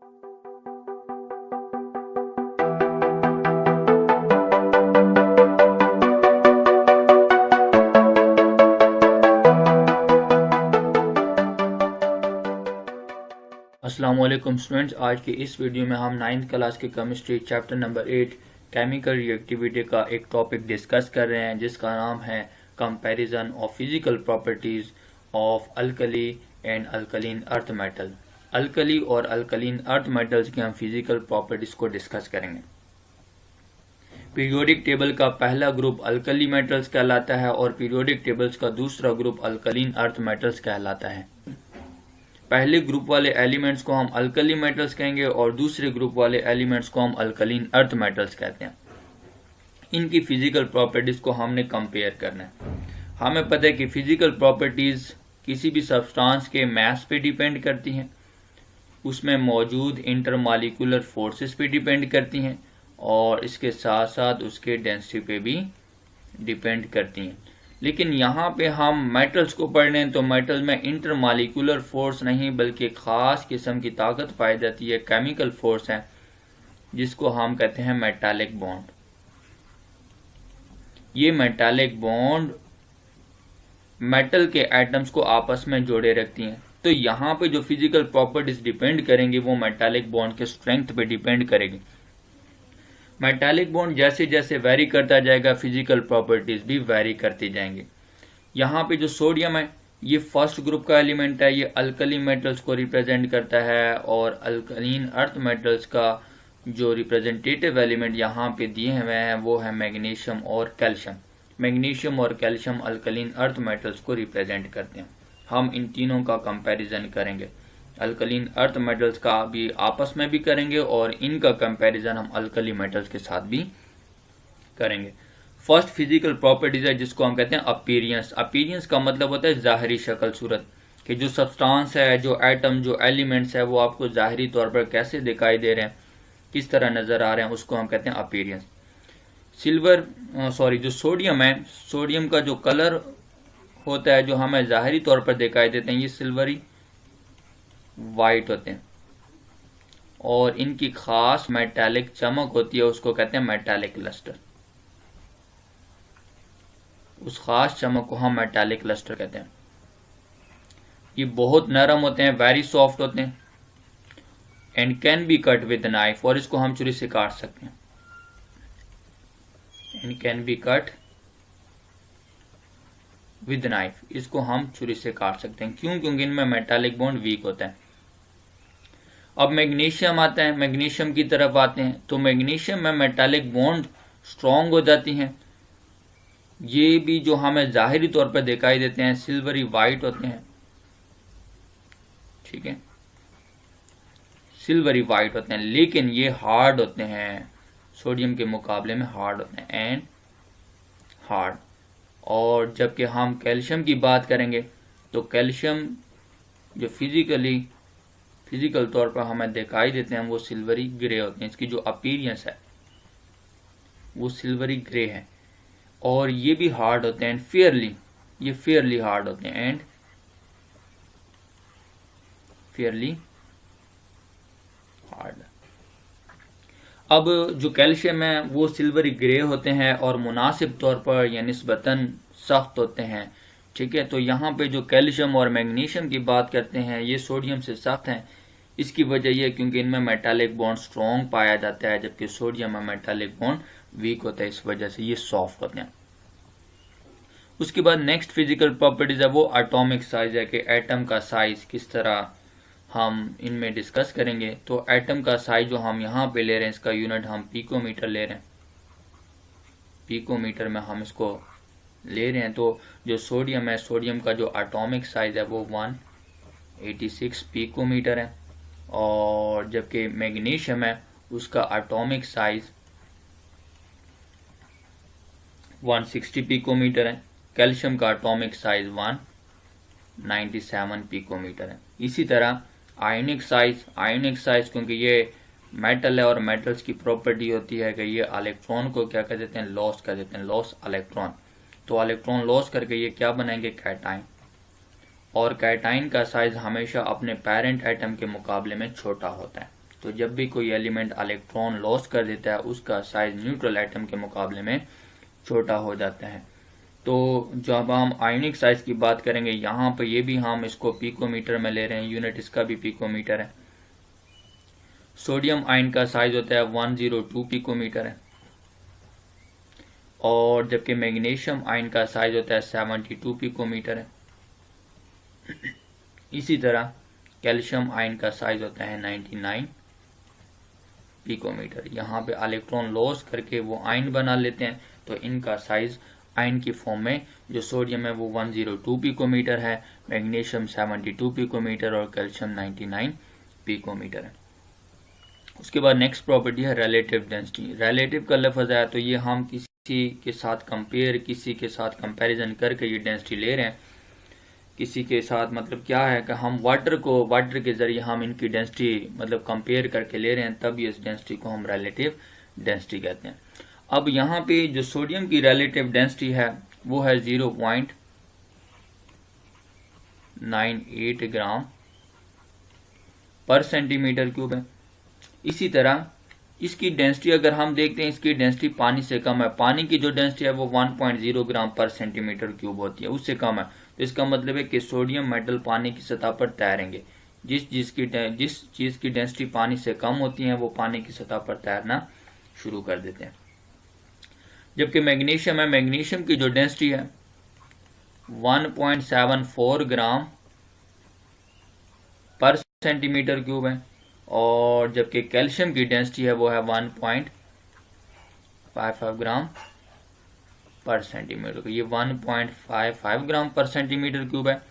अस्सलाम वालेकुम स्टूडेंट्स, आज के इस वीडियो में हम 9th क्लास के chemistry chapter number 8 chemical reactivity का एक टॉपिक डिस्कस कर रहे हैं जिसका नाम है comparison of physical properties of alkali and alkaline earth metal. Alkali और अल्कलीन अर्थ मेटल्स की हम फिजिकल प्रॉपर्टीज को डिस्कस करेंगे। पीरियोडिक टेबल का पहला ग्रुप अल्कली मेटल्स कहलाता है और पीरियोडिक टेबल्स का दूसरा ग्रुप अल्कलीन अर्थ मेटल्स कहलाता है। पहले ग्रुप वाले एलिमेंट्स को हम अल्कली मेटल्स कहेंगे और दूसरे ग्रुप वाले एलिमेंट्स को हम अल्कलीन अर्थ मेटल्स कहते हैं। इनकी फिजिकल प्रॉपर्टीज को हमने कंपेयर करना है। हमें पता है कि फिजिकल प्रॉपर्टीज किसी भी सब्सटेंस के मास पे डिपेंड करती हैं, उसमें मौजूद इंटरमॉलिक्यूलर फोर्सेस पे डिपेंड करती हैं और इसके साथ साथ उसके डेंसिटी पे भी डिपेंड करती हैं। लेकिन यहाँ पे हम मेटल्स को पढ़ रहे हैं तो मेटल में इंटरमॉलिक्यूलर फोर्स नहीं बल्कि एक खास किस्म की ताकत पाई जाती है, केमिकल फोर्स है जिसको हम कहते हैं मेटालिक बॉन्ड। ये मेटालिक बॉन्ड मेटल के एटम्स को आपस में जोड़े रखती हैं। तो यहाँ पे जो फिजिकल प्रॉपर्टीज डिपेंड करेंगी वो मेटालिक बॉन्ड के स्ट्रेंथ पे डिपेंड करेगी। मेटालिक बॉन्ड जैसे जैसे वेरी करता जाएगा फिजिकल प्रॉपर्टीज भी वेरी करती जाएंगी। यहाँ पे जो सोडियम है ये फर्स्ट ग्रुप का एलिमेंट है, ये अल्कली मेटल्स को रिप्रेजेंट करता है और अल्कलीन अर्थ मेटल्स का जो रिप्रेजेंटेटिव एलिमेंट यहाँ पे दिए हुए हैं वो है मैग्नीशियम और कैल्शियम। मैग्नीशियम और कैल्शियम अल्कलीन अर्थ मेटल्स को रिप्रेजेंट करते हैं। हम इन तीनों का कंपैरिजन करेंगे, अल्कलीन अर्थ मेटल्स का भी आपस में भी करेंगे और इनका कंपैरिजन हम अल्कली मेटल्स के साथ भी करेंगे। फर्स्ट फिजिकल प्रॉपर्टीज है जिसको हम कहते हैं अपीयरेंस। अपीयरेंस का मतलब होता है जाहिरी शक्ल सूरत, कि जो सब्सटेंस है, जो एटम, जो एलिमेंट्स है वो आपको जाहिरी तौर पर कैसे दिखाई दे रहे हैं, किस तरह नजर आ रहे हैं, उसको हम कहते हैं अपीयरेंस। जो सोडियम है, सोडियम का जो कलर होता है जो हमें जाहिरी तौर पर दिखाई देते हैं ये सिल्वरी वाइट होते हैं और इनकी खास मेटालिक चमक होती है, उसको कहते हैं मेटालिक लस्टर। उस खास चमक को हम मेटालिक लस्टर कहते हैं। ये बहुत नरम होते हैं, वेरी सॉफ्ट होते हैं and can be cut with knife, और इसको हम छुरी से काट सकते हैं। And can be cut with knife, इसको हम छुरी से काट सकते हैं। क्यों? क्योंकि इनमें मेटालिक बॉन्ड वीक होता है। अब मैग्नीशियम आता है, मैग्नीशियम की तरफ आते हैं तो मैग्नीशियम में मेटालिक बॉन्ड स्ट्रॉन्ग हो जाती हैं। ये भी जो हमें जाहिरी तौर पर दिखाई देते हैं सिल्वरी वाइट होते हैं, ठीक है, सिल्वरी वाइट होते हैं, लेकिन ये हार्ड होते हैं, सोडियम के मुकाबले में हार्ड होते हैं एंड हार्ड। और जबकि हम कैल्शियम की बात करेंगे तो कैल्शियम जो फिजिकल तौर पर हमें दिखाई देते हैं वो सिल्वरी ग्रे होते हैं। इसकी जो अपीयरेंस है वो सिल्वरी ग्रे है और ये भी हार्ड होते हैं, फेयरली हार्ड होते हैं एंड फेयरली हार्ड। अब जो कैल्शियम है वो सिल्वरी ग्रे होते हैं और मुनासिब तौर पर या निस्बतन सख्त होते हैं, ठीक है। तो यहाँ पे जो कैल्शियम और मैग्नीशियम की बात करते हैं ये सोडियम से सख्त हैं। इसकी वजह यह क्योंकि इनमें मेटालिक बॉन्ड स्ट्रॉन्ग पाया जाता है जबकि सोडियम में मेटालिक बॉन्ड वीक होता है, इस वजह से ये सॉफ्ट होते हैं। उसके बाद नेक्स्ट फिजिकल प्रॉपर्टीज है वो एटॉमिक साइज है, कि एटम का साइज किस तरह हम इनमें डिस्कस करेंगे। तो एटम का साइज जो हम यहाँ पे ले रहे हैं इसका यूनिट हम पिकोमीटर ले रहे हैं, पिकोमीटर में हम इसको ले रहे हैं। तो जो सोडियम है, सोडियम का जो एटॉमिक साइज है वो 186 पिकोमीटर है और जबकि मैग्नीशियम है उसका एटॉमिक साइज 160 पिकोमीटर है। कैल्शियम का एटॉमिक साइज 197 पिकोमीटर है। इसी तरह आयोनिक साइज क्योंकि ये मेटल है और मेटल्स की प्रॉपर्टी होती है कि ये इलेक्ट्रॉन को क्या कह देते हैं, लॉस कर देते हैं, लॉस इलेक्ट्रॉन। तो इलेक्ट्रॉन लॉस करके ये क्या बनाएंगे, कैटाइन। और कैटाइन का साइज हमेशा अपने पेरेंट एटम के मुकाबले में छोटा होता है। तो जब भी कोई एलिमेंट इलेक्ट्रॉन लॉस कर देता है उसका साइज न्यूट्रल एटम के मुकाबले में छोटा हो जाता है। तो जब हम आयनिक साइज की बात करेंगे यहाँ पे ये भी हम इसको पिकोमीटर में ले रहे हैं, यूनिट इसका भी पिकोमीटर है। सोडियम आयन का साइज होता है 102 पिकोमीटर है, और जबकि मैग्नीशियम आयन का साइज होता है 72 पिकोमीटर है। इसी तरह कैल्शियम आयन का साइज होता है 99 पिकोमीटर। यहाँ पे इलेक्ट्रॉन लॉस करके वो आयन बना लेते हैं, तो इनका साइज आयन की फॉर्म में जो सोडियम है वो 102 पिकोमीटर है, मैग्नीशियम 72 पिकोमीटर और कैल्शियम 99 पिकोमीटर है। उसके बाद नेक्स्ट प्रॉपर्टी है रिलेटिव डेंसिटी। रिलेटिव का लफ्ज है तो ये हम किसी के साथ कंपेयर, किसी के साथ कंपैरिजन करके ये डेंसिटी ले रहे हैं। किसी के साथ मतलब क्या है कि हम वाटर के जरिए हम इनकी डेंसिटी मतलब कंपेयर करके ले रहे हैं, तब इस डेंसिटी को हम रिलेटिव डेंसिटी कहते हैं। अब यहाँ पे जो सोडियम की रिलेटिव डेंसिटी है वो है 0.98 ग्राम पर सेंटीमीटर क्यूब है। इसी तरह इसकी डेंसिटी अगर हम देखते हैं, इसकी डेंसिटी पानी से कम है। पानी की जो डेंसिटी है वो 1.0 ग्राम पर सेंटीमीटर क्यूब होती है, उससे कम है। तो इसका मतलब है कि सोडियम मेटल पानी की सतह पर तैरेंगे। जिस चीज की डेंसिटी पानी से कम होती है वो पानी की सतह पर तैरना शुरू कर देते हैं। जबकि मैग्नीशियम है, मैग्नीशियम की जो डेंसिटी है 1.74 ग्राम पर सेंटीमीटर क्यूब है, और जबकि कैल्शियम की डेंसिटी है वो है 1.55 ग्राम पर सेंटीमीटर। ये 1.55 ग्राम पर सेंटीमीटर क्यूब है,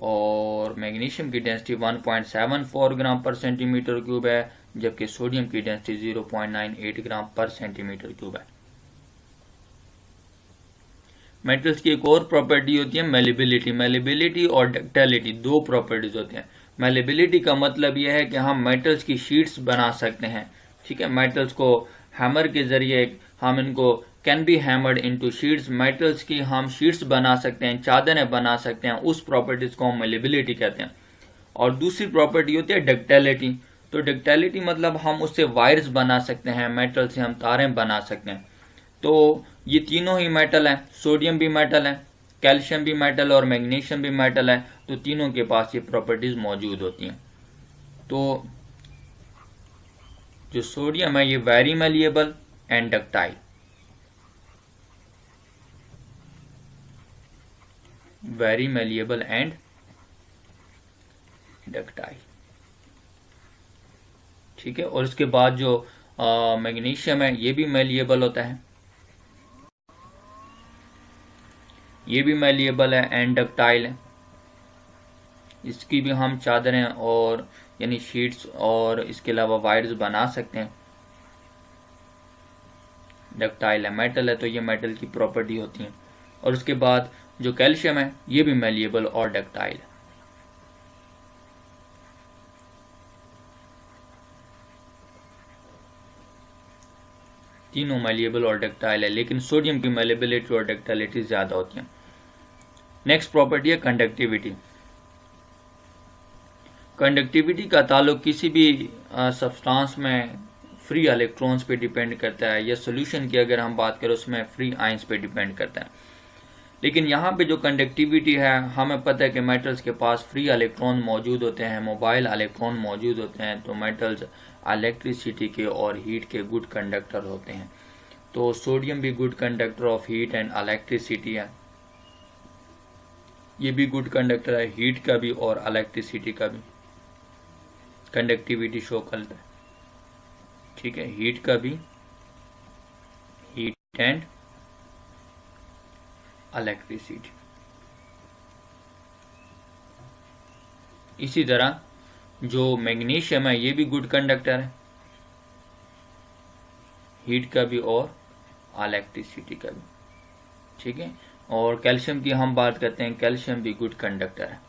और मैग्नीशियम की डेंसिटी 1.74 ग्राम पर सेंटीमीटर क्यूब है, जबकि सोडियम की डेंसिटी 0.98 ग्राम पर सेंटीमीटर क्यूब है। मेटल्स की एक और प्रॉपर्टी होती है मेलेबिलिटी। मेलेबिलिटी और डक्टिलिटी दो प्रॉपर्टीज होते हैं। मेलेबिलिटी का मतलब यह है कि हम मेटल्स की शीट्स बना सकते हैं, ठीक है। मेटल्स को हैमर के जरिए हम इनको can be hammered into sheets, metals की हम शीट्स बना सकते हैं, चादरें बना सकते हैं, उस प्रॉपर्टीज को हम मेलेबिलिटी कहते हैं। और दूसरी प्रॉपर्टी होती है डक्टिलिटी। तो डक्टिलिटी मतलब हम उससे वायर्स बना सकते हैं, मेटल से हम तारें बना सकते हैं। तो ये तीनों ही मेटल हैं, सोडियम भी मेटल है, कैल्शियम भी मेटल और मैग्नीशियम भी मेटल है, तो तीनों के पास ये प्रॉपर्टीज मौजूद होती हैं। तो जो सोडियम है ये very malleable and ductile, very malleable and ductile, ठीक है। और इसके बाद जो मैग्नीशियम है ये भी मैलिएबल होता है, ये भी मैलिएबल है एंड डक्टाइल है। इसकी भी हम चादरें और यानी शीट्स और इसके अलावा वायर्स बना सकते हैं। डक्टाइल है, मेटल है, तो ये मेटल की प्रॉपर्टी होती है। और उसके बाद जो कैल्शियम है ये भी मैलिएबल और डक्टाइल है। तीनों मैलिएबल और डक्टाइल है, लेकिन सोडियम की मैलिएबिलिटी और डक्टाइलिटी ज्यादा होती है। नेक्स्ट प्रॉपर्टी है कंडक्टिविटी। कंडक्टिविटी का ताल्लुक किसी भी सब्सटेंस में फ्री इलेक्ट्रॉन्स पे डिपेंड करता है, या सॉल्यूशन की अगर हम बात करें उसमें फ्री आयंस पे डिपेंड करता है। लेकिन यहाँ पे जो कंडक्टिविटी है, हमें पता है कि मेटल्स के पास फ्री इलेक्ट्रॉन मौजूद होते हैं, मोबाइल इलेक्ट्रॉन मौजूद होते हैं, तो मेटल्स इलेक्ट्रिसिटी के और हीट के गुड कंडक्टर होते हैं। तो सोडियम भी good conductor of heat and electricity है, ये भी गुड कंडक्टर है हीट का भी और इलेक्ट्रिसिटी का भी, कंडक्टिविटी शो करता है, ठीक है। हीट का भी, हीट एंड इलेक्ट्रिसिटी। इसी तरह जो मैग्नीशियम है ये भी गुड कंडक्टर है, हीट का भी और इलेक्ट्रिसिटी का भी, ठीक है। और कैल्शियम की हम बात करते हैं, कैल्शियम भी गुड कंडक्टर है,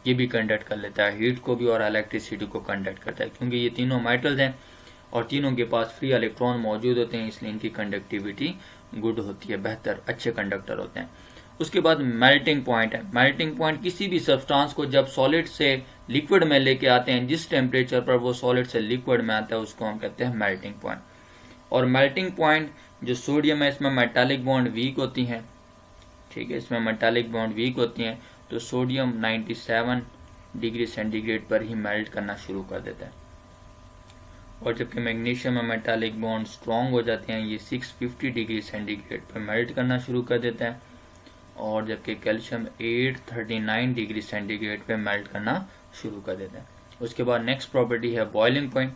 ये भी कंडक्ट कर लेता है, हीट को भी और इलेक्ट्रिसिटी को कंडक्ट करता है। क्योंकि ये तीनों मेटल्स हैं और तीनों के पास फ्री इलेक्ट्रॉन मौजूद होते हैं, इसलिए इनकी कंडक्टिविटी गुड होती है, बेहतर, अच्छे कंडक्टर होते हैं। उसके बाद मेल्टिंग पॉइंट है। मेल्टिंग पॉइंट किसी भी सब्सटेंस को जब सॉलिड से लिक्विड में लेके आते हैं, जिस टेम्परेचर पर वो सॉलिड से लिक्विड में आता है उसको हम कहते हैं मेल्टिंग पॉइंट। और मेल्टिंग पॉइंट जो सोडियम है इसमें मेटालिक बॉन्ड वीक होती हैं, ठीक है, इसमें मेटालिक बॉन्ड वीक होती हैं, तो सोडियम 97 डिग्री सेंटीग्रेड पर ही मेल्ट करना शुरू कर देता है। और जबकि मैग्नीशियम में मेटालिक बॉन्ड स्ट्रॉन्ग हो जाते हैं, ये 650 डिग्री सेंटीग्रेड पर मेल्ट करना शुरू कर देता है। और जबकि कैल्शियम 839 डिग्री सेंटीग्रेड पे मेल्ट करना शुरू कर देता है। उसके बाद नेक्स्ट प्रॉपर्टी है बॉइलिंग पॉइंट।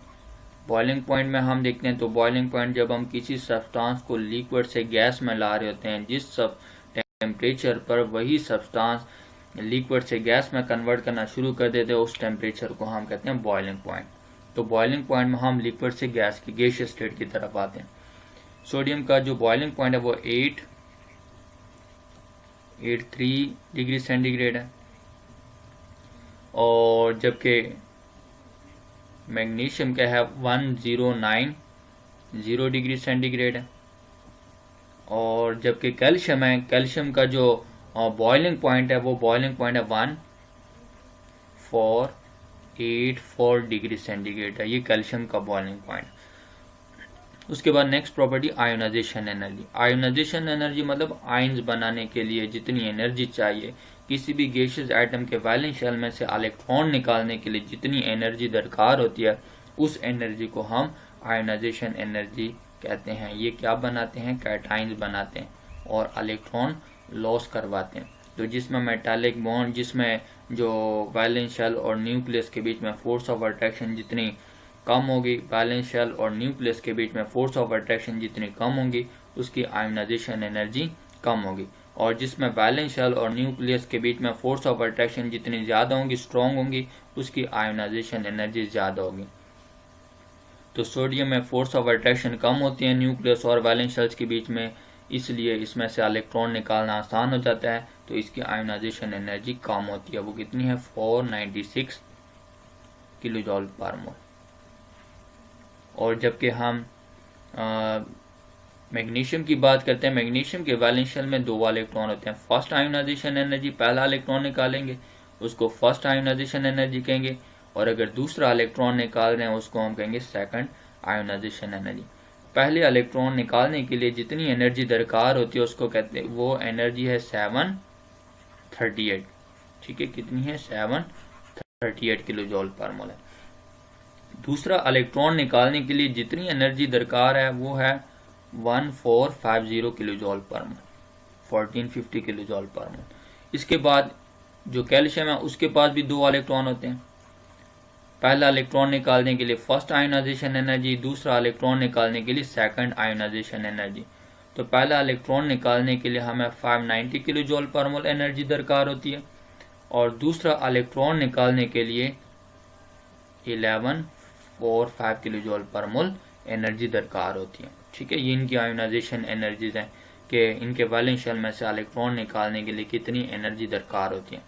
बॉइलिंग पॉइंट में हम देखते हैं तो बॉइलिंग पॉइंट जब हम किसी सब्सटेंस को लिक्विड से गैस में ला रहे होते हैं, जिस सब टेम्परेचर पर वही सब्सटेंस लिक्विड से गैस में कन्वर्ट करना शुरू कर देते हैं, उस टेम्परेचर को हम कहते हैं बॉइलिंग पॉइंट। तो बॉइलिंग पॉइंट में हम लिक्विड से गैस की गैसियस स्टेट की तरफ आते हैं। सोडियम का जो बॉइलिंग पॉइंट है वो 883 डिग्री सेंटीग्रेड है। और जबकि मैग्नीशियम का है 1090 डिग्री सेंटीग्रेड है। और जबकि कैल्शियम है, कैल्शियम का जो बॉइलिंग पॉइंट है वो बॉइलिंग पॉइंट है 1484 डिग्री सेंटीग्रेड है, ये कैल्शियम का बॉइलिंग पॉइंट। उसके बाद next property ionisation energy. Ionisation energy मतलब आयंस बनाने के लिए जितनी एनर्जी चाहिए, किसी भी गैसियस आइटम के वैलेंस शेल में से इलेक्ट्रॉन निकालने के लिए जितनी एनर्जी दरकार होती है, उस एनर्जी को हम आयोनाइजेशन एनर्जी कहते हैं। ये क्या बनाते हैं, कैटाइंस बनाते हैं और इलेक्ट्रॉन लॉस करवाते हैं। तो जिसमें मेटालिक बॉन्ड, जिसमें जो वैलेंस शेल और न्यूक्लियस के बीच में फोर्स ऑफ अट्रैक्शन जितनी कम होगी, वैलेंस शेल और न्यूक्लियस के बीच में फोर्स ऑफ अट्रैक्शन जितनी कम होगी, उसकी आयोनाइजेशन एनर्जी कम होगी। और जिसमें वैलेंस शेल और न्यूक्लियस के बीच में फोर्स ऑफ अट्रैक्शन जितनी ज़्यादा होंगी, स्ट्रॉन्ग होंगी, उसकी आयोनाइजेशन एनर्जी ज़्यादा होगी। तो सोडियम में फोर्स ऑफ अट्रैक्शन कम होती है न्यूक्लियस और वैलेंस शेल्स के बीच में, इसलिए इसमें से इलेक्ट्रॉन निकालना आसान हो जाता है, तो इसकी आयोनाइजेशन एनर्जी कम होती है। वो कितनी है, 496 किलो जॉल पर मोल। और जबकि हम मैग्नीशियम की बात करते हैं, मैग्नीशियम के वैलेंस शेल में 2 इलेक्ट्रॉन होते हैं। फर्स्ट आयोनाइजेशन एनर्जी, पहला इलेक्ट्रॉन निकालेंगे उसको फर्स्ट आयोनाइजेशन एनर्जी कहेंगे, और अगर दूसरा इलेक्ट्रॉन निकाल रहे हैं उसको हम कहेंगे सेकंड आयोनाइजेशन एनर्जी। पहले इलेक्ट्रॉन निकालने के लिए जितनी एनर्जी दरकार होती है उसको कहते हैं, वो एनर्जी है 738, ठीक है, कितनी है, 738 किलो जॉल पर मोल है। दूसरा इलेक्ट्रॉन निकालने के लिए जितनी एनर्जी दरकार है वो है 1450 किलो जॉल पर मोल, 1450 किलो जॉल पर मोल। इसके बाद जो कैल्शियम है उसके पास भी 2 इलेक्ट्रॉन होते हैं। पहला इलेक्ट्रॉन निकालने के लिए फर्स्ट आयोनाइजेशन एनर्जी, दूसरा इलेक्ट्रॉन निकालने के लिए सेकंड आयोनाइजेशन एनर्जी। तो पहला इलेक्ट्रॉन निकालने के लिए हमें 590 किलो जॉल पर मोल एनर्जी दरकार होती है, और दूसरा इलेक्ट्रॉन निकालने के लिए 1145 किलो जॉल पर मोल एनर्जी दरकार होती है, ठीक है। ये इनकी आयोनाइजेशन एनर्जीज हैं कि इनके वैलेंस शेल में से इलेक्ट्रॉन निकालने के लिए कितनी एनर्जी दरकार होती है।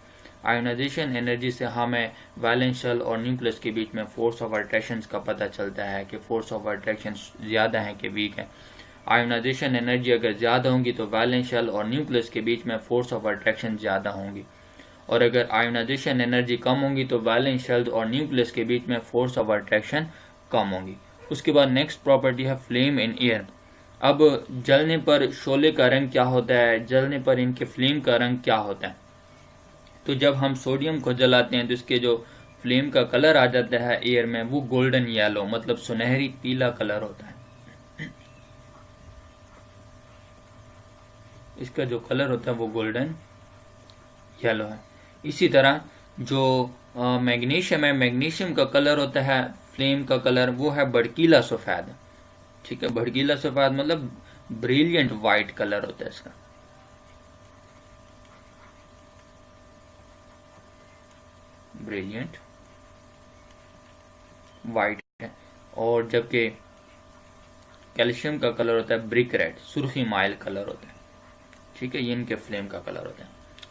आयोनाइजेशन एनर्जी से हमें वैलेंस शेल और न्यूक्लियस के बीच में फोर्स ऑफ अट्रैक्शन का पता चलता है कि फोर्स ऑफ अट्रैक्शन ज़्यादा है कि वीक है। आयोनाइजेशन एनर्जी अगर ज़्यादा होंगी तो वैलेंस शेल और न्यूक्लियस के बीच में फोर्स ऑफ अट्रैक्शन ज़्यादा होंगी, और अगर आयोनाइजेशन एनर्जी कम होंगी तो वैलेंस शेल और न्यूक्लियस के बीच में फोर्स ऑफ अट्रैक्शन कम होंगी। उसके बाद नेक्स्ट प्रॉपर्टी है फ्लेम इन एयर। अब जलने पर शोले का रंग क्या होता है, जलने पर इनके फ्लेम का रंग क्या होता है। तो जब हम सोडियम को जलाते हैं तो इसके जो फ्लेम का कलर आ जाता है एयर में, वो गोल्डन येलो मतलब सुनहरी पीला कलर होता है। इसका जो कलर होता है वो गोल्डन येलो है। इसी तरह जो मैग्नीशियम है, मैग्नीशियम का कलर होता है, फ्लेम का कलर वो है भड़कीला सफेद, ठीक है। भड़कीला सफेद मतलब ब्रिलियंट वाइट कलर होता है इसका, ब्रिलियंट वाइट है। और जबकि कैल्शियम का कलर होता है ब्रिक रेड, सुर्खी माइल कलर होता है, ठीक है। ये इनके फ्लेम का कलर होता है।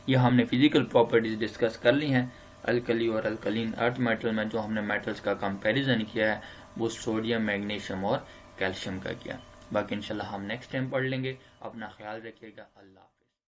ये हमने फिजिकल प्रॉपर्टीज डिस्कस कर ली हैं। अल्कली और अल्कलीन अर्थ मेटल में जो हमने मेटल्स का कंपैरिजन किया है वो सोडियम, मैग्नीशियम और कैल्शियम का किया। बाकी इंशाल्लाह हम नेक्स्ट टाइम पढ़ लेंगे। अपना ख्याल रखिएगा। अल्लाह।